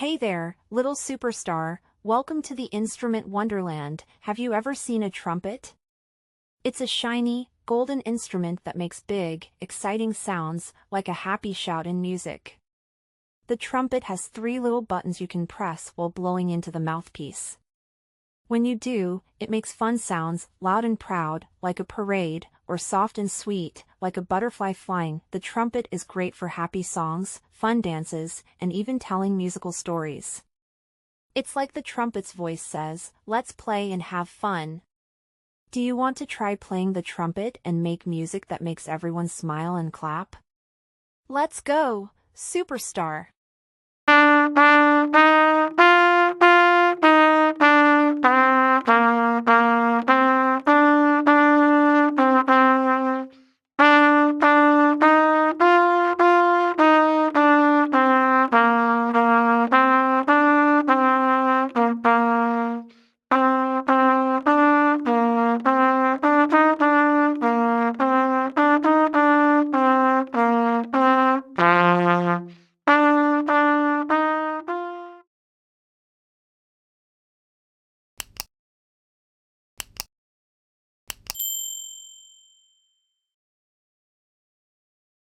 Hey there, little superstar, welcome to the instrument Wonderland. Have you ever seen a trumpet? It's a shiny, golden instrument that makes big, exciting sounds, like a happy shout in music. The trumpet has three little buttons you can press while blowing into the mouthpiece. When you do, it makes fun sounds, loud and proud, like a parade, or soft and sweet, like a butterfly flying. The trumpet is great for happy songs, fun dances, and even telling musical stories. It's like the trumpet's voice says, "Let's play and have fun." Do you want to try playing the trumpet and make music that makes everyone smile and clap? Let's go, superstar!